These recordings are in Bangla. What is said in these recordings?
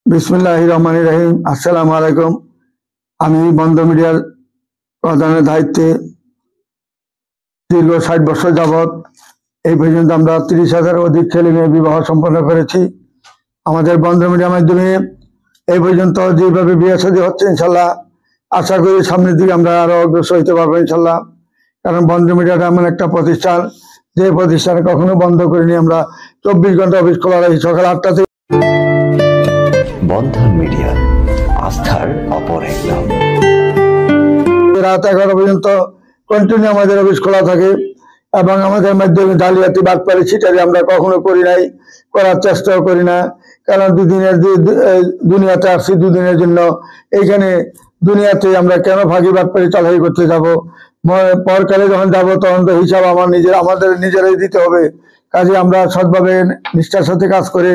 বিসমিল্লাহির রহমানির রহিম। আসসালামু আলাইকুম। আমি বন্ধ মিডিয়ার প্রধানের দায়িত্বে দীর্ঘ ৬০ বছর যাবৎ এই পর্যন্ত আমরা ৩০,০০০ অধিক ছেলে মেয়ে বিবাহ সম্পন্ন করেছি। আমাদের বন্ধ মিডিয়ার মাধ্যমে এই পর্যন্ত যেভাবে বিয়ে শাদী হচ্ছে, ইনশাল্লাহ আশা করি সামনের দিকে আমরা আরো অগ্রসর হইতে পারবো ইনশাল্লাহ। কারণ বন্ধ মিডিয়াটা এমন একটা প্রতিষ্ঠান, যে প্রতিষ্ঠানে কখনো বন্ধ করিনি। আমরা ২৪ ঘন্টা অফিস খোলা রাখি, সকাল ৮টা থেকে বন্ধন মিডিয়া, আস্থার অপর এক নাম। রাত ১১ পর্যন্ত কন্টিনিউ আমাদের অফিস খোলা থাকে এবং আমাদের মাধ্যমে জালিয়াতি বাটপারি ছিটারি আমরা কখনো করি নাই, করার চেষ্টাও করি না। কারণ দুনিয়াতে আসছি দুদিনের জন্য, এইখানে দুনিয়াতে আমরা কেন ফাঁকি বাটপারি চালাই করতে যাব? পরকালে যখন যাব তখন তো হিসাব আমাদের নিজেরাই দিতে হবে। কাজে আমরা সৎভাবে নিষ্ঠার সাথে কাজ করে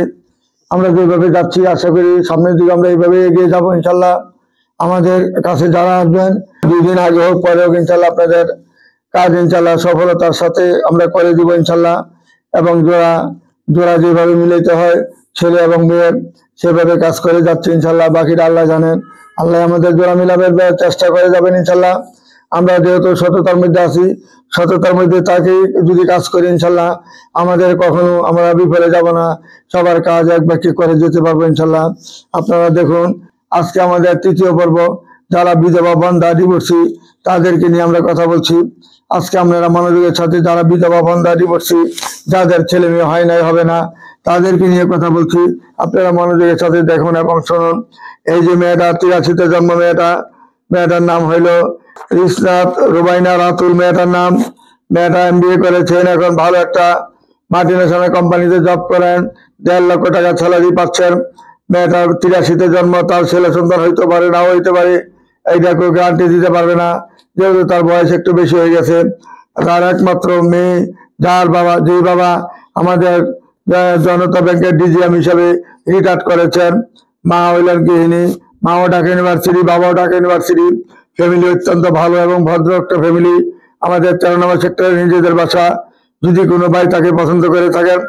আমরা যেভাবে যাচ্ছি, আশা করি সামনের দিকে আমরা এইভাবে এগিয়ে যাবো ইনশাল্লাহ। আমাদের কাছে যারা আসবেন, ২ দিন আগে হোক পরে হোক, ইনশাল্লাহ আপনাদের কাজ ইনশাল্লাহ সফলতার সাথে আমরা করে দিব ইনশাল্লাহ। এবং জোড়া যেভাবে মিলাইতে হয় ছেলে এবং মেয়ের, সেভাবে কাজ করে যাচ্ছে ইনশাল্লাহ। বাকিটা আল্লাহ জানেন। আল্লাহ আমাদের জোড়া মিলাবের চেষ্টা করে যাবেন ইনশাল্লাহ। আমরা যেহেতু সততার মধ্যে আছি, সততার মধ্যে তাকে যদি কাজ করি ইনশাল্লাহ, আমাদের কখনো আমরা বিফলে যাব না। সবার কাজ এক বাক্যে করে যেতে পারবো ইনশাল্লাহ। আপনারা দেখুন, আজকে আমাদের ৩য় পর্ব। যারা বিধবা বন্ধা ডিভোর্সি, তাদেরকে নিয়ে আমরা কথা বলছি। আজকে আপনারা মনোযোগের সাথে, যারা বিধবা বন্ধা ডিভোর্সি, যাদের ছেলে মেয়ে হয় নাই, হবে না, তাদেরকে নিয়ে কথা বলছি। আপনারা মনোযোগের সাথে দেখুন এবং শুনুন। এই যে মেয়েটা ৮৩-তে জন্ম, মেয়েটার নাম হইল রিসরাত রুবাইনা রাতুল। মেয়েটার নাম। মেয়েটা MBA করেছেন, এখন ভালো একটা মাল্টিনেশনাল কোম্পানিতে জব করেন, ১.৫ লক্ষ টাকা স্যালারি পাচ্ছেন। মেয়েটার ৮৩-তে জন্ম, তার ছেলে সন্তান হইতে পারে, নাও হইতে পারে, এইটা কেউ গ্যারান্টি দিতে পারবে না, যেহেতু তার বয়স একটু বেশি হয়ে গেছে। তার একমাত্র মেয়ে, যেই বাবা আমাদের জনতা ব্যাংকের DGM হিসাবে রিটায়ার্ড করেছেন। মা হইলেন গৃহিণী, মাও ঢাকা ইউনিভার্সিটি, বাবাও ঢাকা ইউনিভার্সিটি। ফ্যামিলি অত্যন্ত ভালো এবং ভদ্র একটা ফ্যামিলি। আমাদের ১৩ নম্বর সেক্টরে নিজেদের বাসা। যদি কোনো ভাই তাকে পছন্দ করে থাকেন,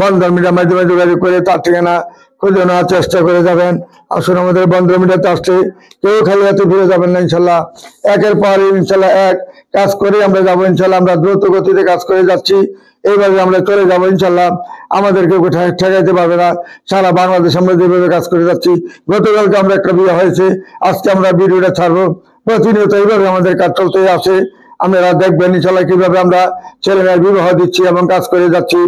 বন্ধন মিডিয়ার মাধ্যমে যোগাযোগ করে তার ঠিকানা খুঁজে নেওয়ার চেষ্টা করে যাবেন। আসুন, আমাদের বন্ধন মিডিয়াতে আসছে কেউ খালি হাতে ফিরে যাবেন না ইনশাল্লাহ। একের পর ইনশাল্লাহ এক কাজ করে আমরা যাবো ইনশাল্লাহ। আমরা দ্রুত গতিতে কাজ করে যাচ্ছি, এইভাবে আমরা চলে যাবো ইনশাল্লাহ। আমাদেরকে ঠেকাইতে পারবে না। সারা বাংলাদেশ আমরা যেভাবে কাজ করে যাচ্ছি। গতকালকে আমরা একটা বিয়ে হয়েছে, আজকে আমরা ভিডিওটা ছাড়বো। প্রতিনিয়ত এইভাবে আমাদের কাজ চলতে আসে। আপনারা দেখবেন ইনশাল্লাহ কিভাবে আমরা ছেলে মেয়ের বিবাহ দিচ্ছি এবং কাজ করে যাচ্ছি।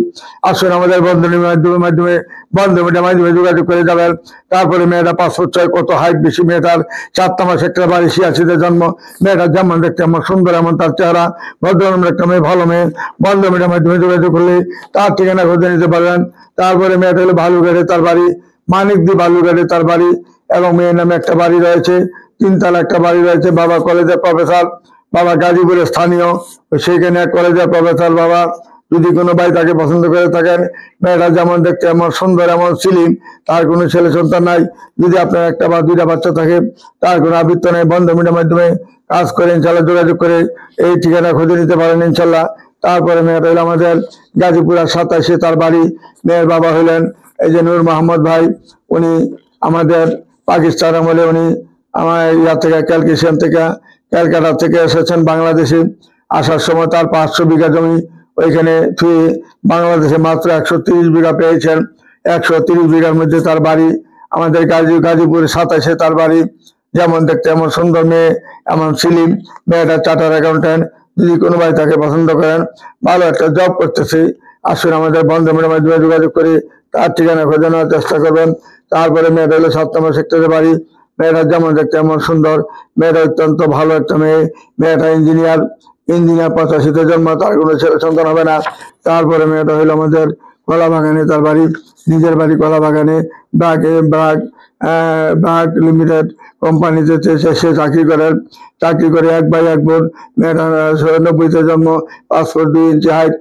আসুন, আমাদের বন্ধন মিডিয়ার মাধ্যমে যোগাযোগ করে যাবেন। তারপরে মেয়েটা ৫ ফুট ৬, কত হাইট বেশি। মেয়েটার ৪ নম্বর সেক্টর বাড়ি, ৮৬-তে জন্ম। মেয়েটার যেমন দেখতে এমন সুন্দর, এমন তার চেহারা। ভদ্রনম্র একটা মেয়ে, ভালো মেয়ে। বন্ধন মিডিয়ার মাধ্যমে যোগাযোগ করলে তার ঠিকানা খুঁজে নিতে পারবেন। তারপরে মেয়েটা হলো বালুঘাটে তার বাড়ি, মানিকদি বালুঘাটে তার বাড়ি। এবং মেয়ের নামে একটা বাড়ি রয়েছে, ৩ তলা একটা বাড়ি রয়েছে। বাবা কলেজের প্রফেসর, বাবা গাজীপুরের স্থানীয়, সেইখানে কলেজের প্রফেসর বাবা। যদি কোনো ভাই তাকে পছন্দ করে থাকেন, মেয়েটা যেমন দেখতে এমন সুন্দর, এমন সিলিম, তার কোনো ছেলে সন্তান নাই। যদি আপনার একটা বা 2টা বাচ্চা থাকে, তার কোনো আবৃত্ত নেই। বন্ধন মিডিয়ার মাধ্যমে কাজ করে ইনশাল্লাহ যোগাযোগ করে এই ঠিকানা খুঁজে নিতে পারেন ইনশাল্লাহ। তারপরে মেয়েটা হইল আমাদের গাজীপুর ২৭-এ তার বাড়ি। মেয়ের বাবা হইলেন এই যে নূর মোহাম্মদ ভাই। উনি আমাদের পাকিস্তান আমলে, উনি আমার থেকে ক্যালকাটা থেকে এসেছেন বাংলাদেশে। আসার সময় তার ৫০০ বিঘা জমি ওইখানে বাংলাদেশে মাত্র ১৩০ বিঘা পেয়েছেন। ১৩০ বিঘার মধ্যে তার বাড়ি। আমাদের গাজীপুর ২৭-এ তার বাড়ি। যেমন দেখতে এমন সুন্দর মেয়ে, এমন সিলিম। মেয়েটা চার্টার অ্যাকাউন্টেন্ট। যদি কোনো ভাই তাকে পছন্দ করেন, ভালো একটা জব করতেছে, আসুন আমাদের বন্ধন মিডিয়ার মাধ্যমে যোগাযোগ করে তার ঠিকানা খোঁজে নেওয়ার চেষ্টা করবেন। তারপরে মেয়েটা হলো ৭ নম্বর সেক্টরের বাড়ি। মেয়েটা যেমন দেখতে এমন সুন্দর। মেয়েটা অত্যন্ত ভালো একটা মেয়ে। মেয়েটা ইঞ্জিনিয়ার ৮৫-তে জন্ম, তার কোনো ছেলে সন্তান হবে না। তারপরে মেয়েটা হইলো আমাদের কলা বাগানে তার বাড়ি, নিজের বাড়ি কলা বাগানে। ব্রাগ লিমিটেড কোম্পানিতে সে চাকরি করে ১ ভাই ১ বোন। মেয়েটা ৯৬-তে জন্ম, ৫ ফুট ২ ইঞ্চি হাইট,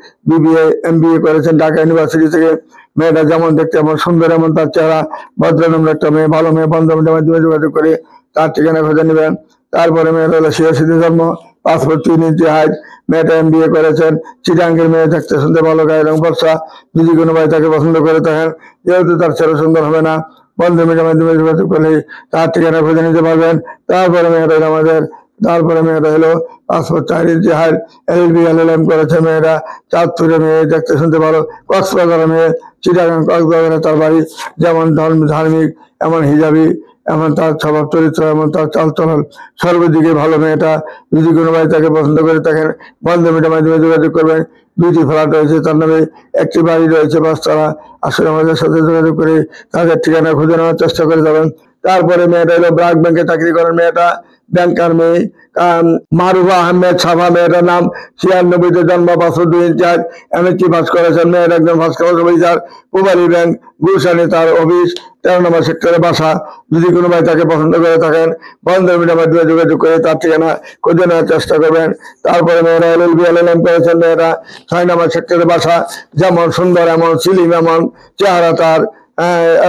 MBA করেছেন ঢাকা ইউনিভার্সিটি থেকে। মেয়েটা যেমন দেখতে এমন সুন্দর, এমন তার চেহারা। ভদ্রনম্র একটা মেয়ে, ভালো মেয়ে। বন্ধন মিডিয়ার মাধ্যমে যোগাযোগ করে তার ঠিকানা খুঁজে নেবেন। তারপরে মেয়েটা হলো ৮৬-তে জন্ম, ৫ ফুট ৩ ইঞ্চি হাইট। মেয়েটা MBA করেছেন। চিটাঙ্গের মেয়ে, দেখতে শুনতে ভালো, গায়ে রং ফর্সা। যদি কোনো ভাই তাকে পছন্দ করে থাকেন, যেহেতু তার ছেলে সুন্দর হবে না, বন্ধ মিডিয়ার মাধ্যমে যোগাযোগ করলে তার ঠিকানা খুঁজে নিতে পারবেন। তারপরে মেয়েটা হলো আমাদের পাসপোর্ট 4 ইঞ্চি হাইট, LLB LLM করেছে মেয়েরা, চাঁদপুরের মেয়ে, দেখতে শুনতে ভালো, কক্সবাজারের মেয়ে, চিটাগাং কক্সবাজারে তার বাড়ি। যেমন ধার্মিক, এমন হিজাবি, এমন তার স্বভাব চরিত্র, এমন তার চালচলন, সর্বদিকে ভালো মেয়েটা। যদি কোনো ভাই তাকে পছন্দ করে থাকেন, বন্ধ মিডিয়ার মাধ্যমে যোগাযোগ করবেন। 2টি ফ্ল্যাট রয়েছে তার নামে, একটি বাড়ি রয়েছে 5 তলা। আসলে আমাদের সাথে যোগাযোগ করে তাদের ঠিকানা খুঁজে নেওয়ার চেষ্টা করে যাবেন। তারপরে মেয়েটা হলো ব্র্যাক ব্যাংকে চাকরি করেন মেয়েটা, ব্যাংকার মেয়ে, মারুফা আহমেদ সাফা মেয়েটার নাম, 96-তে জন্ম, 5'2" হাইট, MSc পাস করেছেন মেয়ের, একজন ফার্স্ট ক্লাস অফিসার, পুবালী ব্যাংক গুলশানে তার অফিস, 13 নম্বর সেক্টরে বাসা। যদি কোনো ভাই তাকে পছন্দ করে থাকেন, বন্ধ মিডিয়ার মাধ্যমে যোগাযোগ করে তার ঠিকানা খুঁজে নেওয়ার চেষ্টা করবেন। তারপরে মেয়েরা LLB LLM করেছেন মেয়েরা, 6 নম্বর সেক্টরে বাসা। যেমন সুন্দর, এমন সিলিম, এমন চেহারা তার,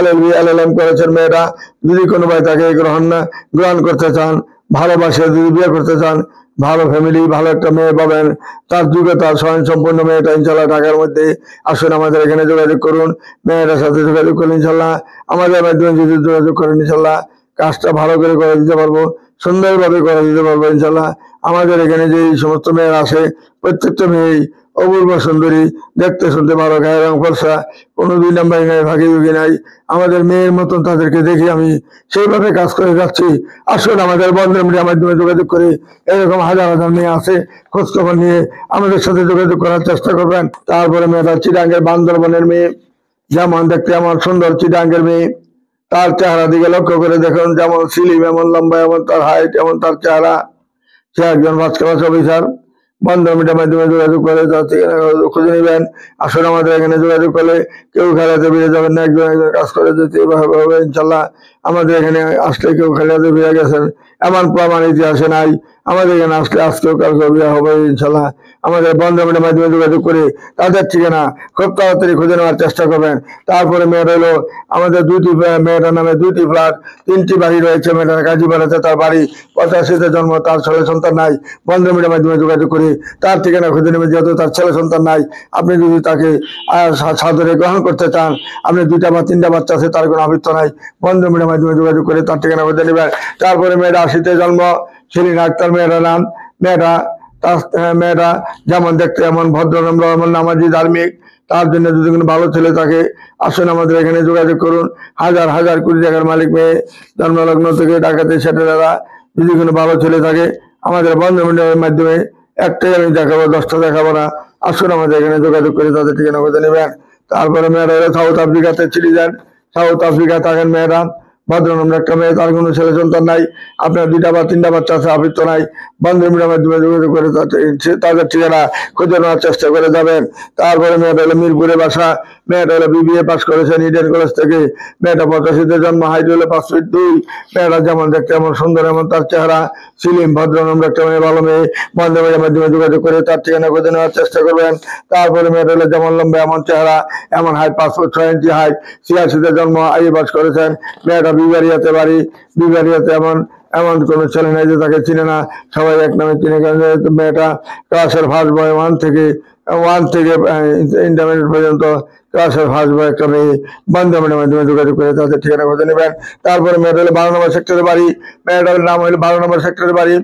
LLB LLM করেছেন মেয়েরা। যদি কোনো ভাই তাকে গ্রহণ করতে চান, ভালোবাসে যদি বিয়ে করতে চান, ভালো ফ্যামিলি, ভালো একটা মেয়ে পাবেন, তার যোগ্যতা স্বয়ং সম্পূর্ণ মেয়েটা ইনশাল্লাহ ঢাকার মধ্যে। আসুন আমাদের এখানে যোগাযোগ করুন, মেয়েটার সাথে যোগাযোগ করুন ইনশাল্লাহ। আমাদের মাধ্যমে যদি যোগাযোগ করেন ইনশাল্লাহ কাজটা ভালো করে করে দিতে পারবো, সুন্দরভাবে করে দিতে পারবো ইনশাল্লাহ। আমাদের এখানে যে সমস্ত মেয়েরা আসে, প্রত্যেকটা মেয়েই অপূর্ব সুন্দরী, দেখতে শুনতে ভালো, গায়ের রং ফর্সা, কোনো 2 নাম্বারই নাই, ভাগিযোগী নাই। আমাদের মেয়ের মতন তাদেরকে দেখি আমি সেইভাবে কাজ করে যাচ্ছি। আসুন আমাদের বন্ধ মিডিয়ার মাধ্যমে যোগাযোগ করে, এরকম হাজার হাজার মেয়ে আছে, খোঁজখবর নিয়ে আমাদের সাথে যোগাযোগ করার চেষ্টা করবেন। তারপরে মেয়েটা চিটাঙ্গের বান্দরবনের মেয়ে, যেমন দেখতে এমন সুন্দর চিটাঙ্গের মেয়ে, তার চেহারা দিকে লক্ষ্য করে দেখুন, যেমন সিলিম, এমন লম্বা, এমন তার হাইট, এমন তার চেহারা। সে একজন ফার্স্ট ক্লাস অফিসার। বন্ধ মিডিয়ার মাধ্যমে যোগাযোগ করে তার ঠিকানা খুঁজে নেবেন। আসলে আমাদের এখানে যোগাযোগ করলে কেউ খেলাতে বেরিয়ে যাবেন না, একজন একজন কাজ করে যেতে হবে ইনশাল্লাহ। আমাদের এখানে আসলে কেউ খেলাতে বেরিয়ে গেছেন এমন প্রমাণ ইতিহাসে নাই। আমাদের এখানে আসলে আজকেও কালকে বিয়ে হবে ইনশাল্লাহ। আমাদের বন্ধ মিডিয়ার মাধ্যমে যোগাযোগ করে তাদের ঠিকানা খুব তাড়াতাড়ি খুঁজে নেওয়ার চেষ্টা করবেন। তারপরে মেয়েটা হলো আমাদের মেয়েটার নামে 2টি ফ্ল্যাট, 3টি বাড়ি রয়েছে মেয়েটার, গাজীপাড়াতে তার বাড়ি, 85-তে জন্ম, তার ছেলে সন্তান নাই। বন্ধ মিডিয়ার মাধ্যমে যোগাযোগ করে তার ঠিকানা খুঁজে নেবেন। যেহেতু তার ছেলে সন্তান নাই, আপনি যদি তাকে সাদরে গ্রহণ করতে চান, আপনি 2টা বা 3টা বাচ্চা আছে, তার কোনো আবৃত্ত নাই, বন্ধ মিডিয়ার মাধ্যমে যোগাযোগ করে তার ঠিকানা খুঁজে নেবেন। তারপরে মেয়েটা 80-তে জন্ম, শিরিন আক্তার মেয়েটার নাম, মেয়েটা যেমন দেখতে এমন ভদ্র, নম্র, এমন নামাজি, ধার্মিক। তার জন্য যদি কোনো ভালো ছেলে থাকে, আসুন আমাদের এখানে যোগাযোগ করুন। হাজার হাজার কোটি টাকার মালিক মেয়ে, জন্মলগ্ন থেকে ডাকাতে সেটেলেরা। যদি কোনো ভালো ছেলে থাকে, আমাদের বন্ধ মিডিয়ার মাধ্যমে একটাই আমি দেখাবো, 10টা দেখাবো না। আসুন আমাদের এখানে যোগাযোগ করে তাদের ঠিকানা খুঁজে নেবেন। তারপরে মেয়েরা সাউথ আফ্রিকাতে সিটিজেন, সাউথ আফ্রিকা থাকেন মেয়েরা, ভদ্রনম্র একটা মেয়ে, তার কোনো ছেলে সন্তান নাই, আপনার 2টা বা 3টা বাচ্চা আছে, আবৃত্ত নাই। বন্ধ মিডিয়ার মাধ্যমে যোগাযোগ করে তাদের ঠিকানা খুঁজে নেওয়ার চেষ্টা করে যাবেন। তারপরে মেয়েটা হলো মিরপুরে বাসা, মেয়েটা হলো BBA পাস করেছেন ইডেন কলেজ থেকে। মেয়েটা 85-তে জন্ম, হাইট হলো 5 ফিট 2। মেয়েটা যেমন দেখতে এমন সুন্দর, এমন তার চেহারা, সিলিম, ভদ্রনম্র একটা মেয়ে, ভালো মেয়ে। বন্ধ মিডিয়ার মাধ্যমে যোগাযোগ করে তার ঠিকানা খুঁজে নেওয়ার চেষ্টা করবেন। তারপরে মেয়েটা হলো যেমন লম্বা, এমন চেহারা, এমন হাইট, 5 ফুট 6 ইঞ্চি হাইট, 86-তে জন্ম, IE পাস করেছেন। মেয়েটা বিবারিয়াতে বাড়ি, বিবারিয়াতে এমন কোনো ছেলে নাই যে তাকে চিনে না, সবাই এক নামে চিনে। মেয়েটা ক্লাসের ফার্স্ট বয়, 1 থেকে ইন্টারমিডিয়েট পর্যন্ত ক্লাসের ফার্স্ট বয় একটা মেয়ে। বন্ধ মিডিয়ার মাধ্যমে যোগাযোগ করে তাদের ঠিকানা খুঁজে নেবেন। তারপরে মেয়েটা হলো 12 নম্বর সেক্টরের বাড়ি, মেয়েটার নাম হলো 12 নম্বর সেক্টরের বাড়ি,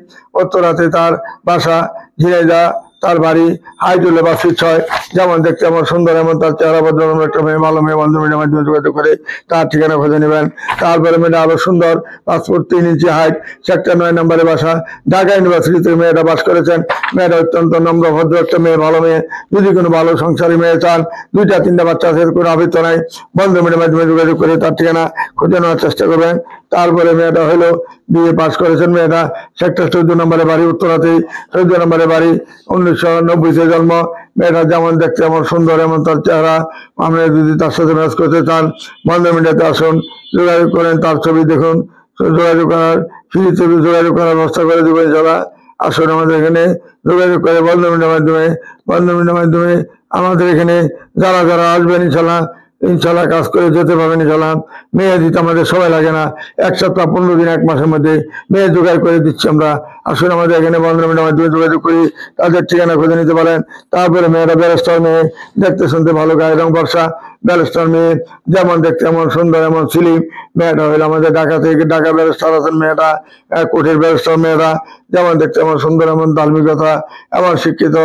উত্তরাতে তার বাসা, ঝিনাইদা তার বাড়ি, হাইট হলো 5 ফিট 6। যেমন দেখতে এমন সুন্দর, এমন তার চেহারা, ভদ্রনম্র একটা মেয়ে, ভালো মেয়ে। বন্ধ মিডিয়ার মাধ্যমে যোগাযোগ করে তার ঠিকানা খুঁজে নেবেন। তারপরে মেয়েটা আরো সুন্দর, 5 ফুট 3 ইঞ্চি হাইট, সেক্টর 9 নম্বরে বাসা, ঢাকা ইউনিভার্সিটিতে মেয়েটা বাস করেছেন। মেয়েটা অত্যন্ত নম্র, ভদ্র একটা মেয়ে, ভালো মেয়ে। যদি কোনো ভালো সংসারী মেয়ে চান, 2টা 3টা বাচ্চা আছে, কোনো আবৃত্ত নাই, বন্ধ মিডিয়ার মাধ্যমে যোগাযোগ করে তার ঠিকানা খুঁজে নেওয়ার চেষ্টা করবেন। তারপরে মেয়েটা হলো BA পাস করেছেন, মেয়েটা সেক্টর 14 নম্বরে বাড়ি, উত্তরাতেই 14 নম্বরে বাড়ি, 1990-তে জন্ম। মেয়েটা যেমন দেখতে এমন সুন্দর, এমন তার চেহারা। আপনি যদি তার সাথে ম্যাচ করতে চান, বন্ধ মিডিয়াতে আসুন, যোগাযোগ করেন, তার ছবি দেখুন, যোগাযোগ করার ব্যবস্থা করে দেবেন যারা। আসুন আমাদের এখানে যোগাযোগ করে বন্ধ মিডিয়ার মাধ্যমে আমাদের এখানে যারা আসবেন ইনশাল্লাহ কাজ করে যেতে পারবেন ইনশাল্লাহ। মেয়ে দিতে আমাদের সময় লাগে না, 1 সপ্তাহ 15 দিন 1 মাসের মধ্যে মেয়ে জোগাড় করে দিচ্ছি আমরা। আসুন আমাদের এখানে বন্ধ মিডিয়ার মাধ্যমে যোগাযোগ করি, তাদের ঠিকানা খুঁজে নিতে পারেন। তারপরে মেয়েরা ব্যারিস্টার মেয়ে, দেখতে শুনতে ভালো, গায়ের রং ফর্সা, ব্যারিস্টার মেয়ে, যেমন দেখতে এমন সুন্দর এমন সিলিম। মেয়েটা হইলো আমাদের ঢাকা থেকে, ঢাকা ব্যারিস্টার আছেন মেয়েটা, কোর্টের ব্যারিস্টার মেয়েটা, যেমন দেখতে এমন সুন্দর এমন ধার্মিকতা এমন শিক্ষিত।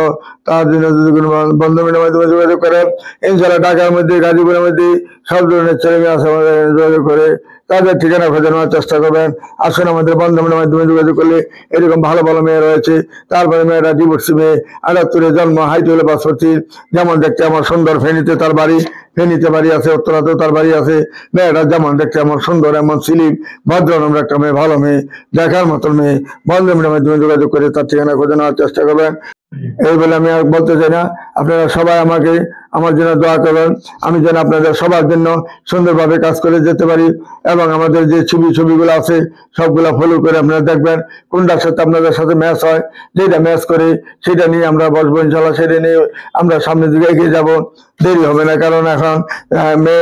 তার জন্য যদি কোনো বন্ধু মিলের মাধ্যমে যোগাযোগ করেন, ইনশাল্লাহ ঢাকার মধ্যে গাজীপুরের মধ্যে সব ধরনের ছেলে মেয়ে আছে, আমাদের যোগাযোগ করে তাদের ঠিকানা খোঁজে নেওয়ার চেষ্টা করবেন। আসুন, আমাদের বন্ধনের মাধ্যমে যোগাযোগ করলে এরকম ভালো ভালো মেয়ে রয়েছে। তারপরে মেয়েটা ডিভোর্সি মেয়ে, 78-এ জন্ম, হাইট হলো 5 ফুট, যেমন দেখতে আমার সুন্দর। ফেনীতে তার বাড়ি, ফেনীতে বাড়ি আছে, উত্তরাতেও তার বাড়ি আছে। মেয়েটা যেমন দেখতে এমন সুন্দর এমন সিলিপ, ভদ্র নম্র একটা মেয়ে, ভালো মেয়ে, দেখার মতন মেয়ে। বন্ধনের মাধ্যমে যোগাযোগ করে তার ঠিকানা খোঁজে নেওয়ার চেষ্টা করবেন। এই বলে আমি আর বলতে চাই না। আপনারা সবাই আমাকে আমার জন্য দোয়া করবেন, আমি যেন আপনাদের সবার জন্য সুন্দরভাবে কাজ করে যেতে পারি। এবং আমাদের যে ছবিগুলো আছে সবগুলা ফলো করে আপনারা দেখবেন কোনটার সাথে আপনাদের সাথে ম্যাচ হয়। যেটা ম্যাচ করে সেটা নিয়ে আমরা বসবো, ইনশাল্লাহ সেটা নিয়ে আমরা সামনের দিকে এগিয়ে যাব। দেরি হবে না, কারণ এখন মে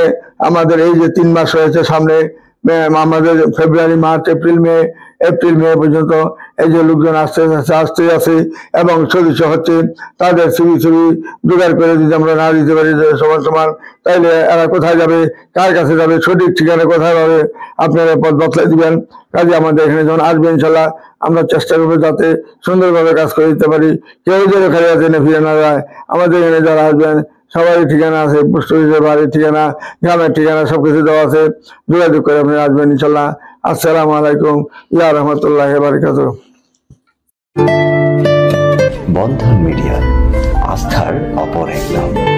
আমাদের এই যে 3 মাস হয়েছে সামনে, আমাদের ফেব্রুয়ারি, মার্চ, এপ্রিল, মে পর্যন্ত এই যে লোকজন আসতে আছে এবং সদস্য হচ্ছে, তাদের ছবি জোগাড় করে যদি আমরা না দিতে পারি সমান, তাইলে এরা কোথায় যাবে, কার কাছে যাবে, সঠিক ঠিকানা কোথায় পাবে, আপনারা পথ বদলাই দিবেন। কাজে আমাদের এখানে যখন আসবে, ইনশাল্লাহ আমরা চেষ্টা করবো যাতে সুন্দরভাবে কাজ করে দিতে পারি। কেউ যেন খালি আছে না ফিরে না যায়। আমাদের এখানে যারা আসবেন সবারই ঠিকানা আছে, পোস্ট অফিসের বাড়ির ঠিকানা, গ্রামের ঠিকানা সবকিছু দেওয়া আছে। যোগাযোগ করে আপনি আসবেন ইনশাল্লাহ। আসসালামু আলাইকুম ইয়া রহমতুল্লাহি ওয়া বারাকাতুহু। বন্ধন মিডিয়া, আস্থার অপর এক নাম।